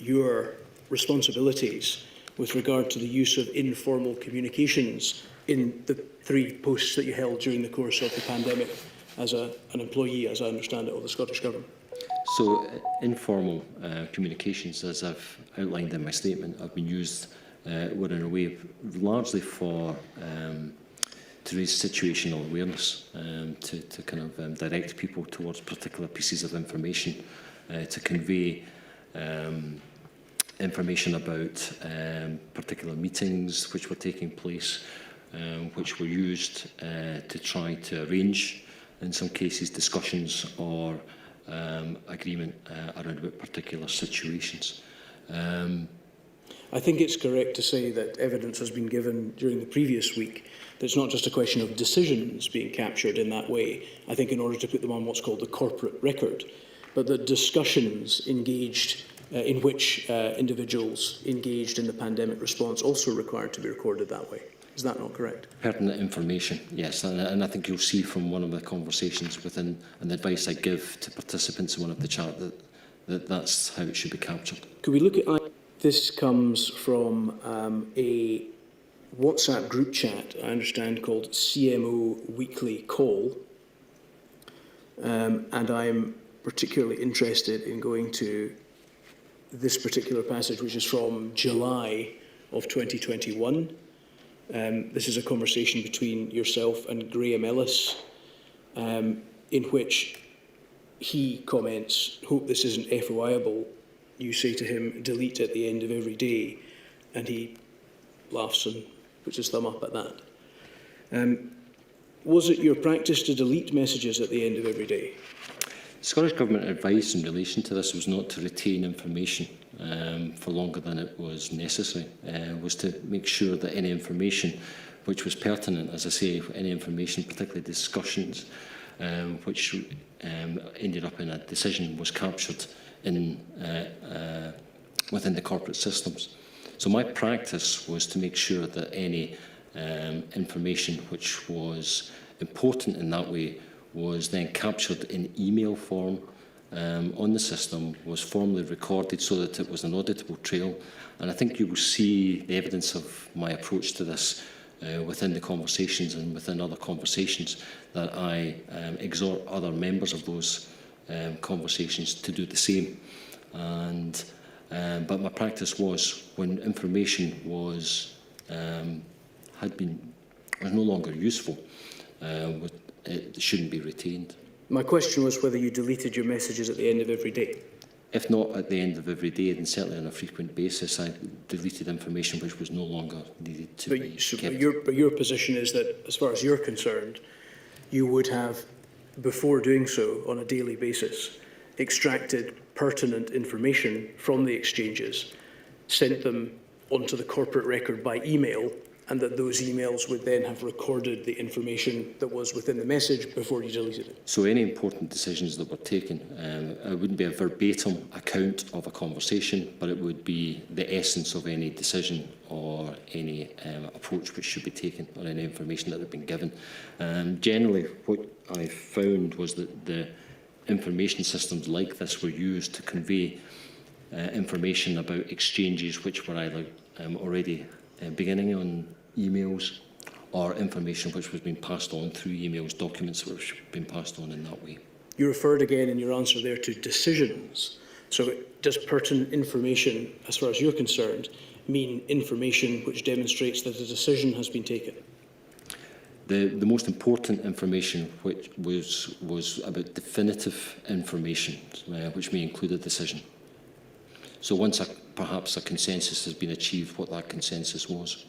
your responsibilities with regard to the use of informal communications in the 3 posts that you held during the course of the pandemic as an employee, as I understand it, of the Scottish Government? So informal communications, as I've outlined in my statement, have been used were in a way largely for to raise situational awareness, to kind of direct people towards particular pieces of information, to convey information about particular meetings which were taking place, which were used to try to arrange, in some cases, discussions or agreement around about particular situations. I think it's correct to say that evidence has been given during the previous week that it's not just a question of decisions being captured in that way, I think in order to put them on what's called the corporate record, but that discussions engaged in which individuals engaged in the pandemic response also required to be recorded that way. Is that not correct? Pertinent information, yes, and I think you'll see from one of the conversations within and the advice I give to participants in one of the chat that's how it should be captured. Could we look at this? Comes from a WhatsApp group chat, I understand, called CMO Weekly Call, and I'm particularly interested in going to this particular passage, which is from July of 2021. This is a conversation between yourself and Graham Ellis, in which he comments, "Hope this isn't FOIable." You say to him, "Delete at the end of every day," and he laughs and puts his thumb up at that. Was it your practice to delete messages at the end of every day? Scottish Government advice in relation to this was not to retain information for longer than it was necessary, was to make sure that any information which was pertinent, as I say, any information, particularly discussions, which ended up in a decision, was captured in within the corporate systems. So my practice was to make sure that any information which was important in that way was then captured in email form on the system, was formally recorded so that it was an auditable trail. And I think you will see the evidence of my approach to this within the conversations and within other conversations that I exhort other members of those conversations to do the same. And but my practice was, when information was was no longer useful, it shouldn't be retained. My question was whether you deleted your messages at the end of every day. If not at the end of every day, then certainly on a frequent basis, I deleted information which was no longer needed to be kept. But your position is that, as far as you're concerned, you would have, before doing so on a daily basis, extracted pertinent information from the exchanges, sent them onto the corporate record by email, and that those emails would then have recorded the information that was within the message before you deleted it. So any important decisions that were taken, it wouldn't be a verbatim account of a conversation, but it would be the essence of any decision or any approach which should be taken, or any information that had been given. Generally, what I found was that the information systems like this were used to convey information about exchanges which were either already beginning on emails, or information which was being passed on through emails, documents which were being passed on in that way. You referred again in your answer there to decisions. So does pertinent information, as far as you're concerned, mean information which demonstrates that a decision has been taken? The most important information which was about definitive information, which may include a decision. So once perhaps a consensus has been achieved, what that consensus was.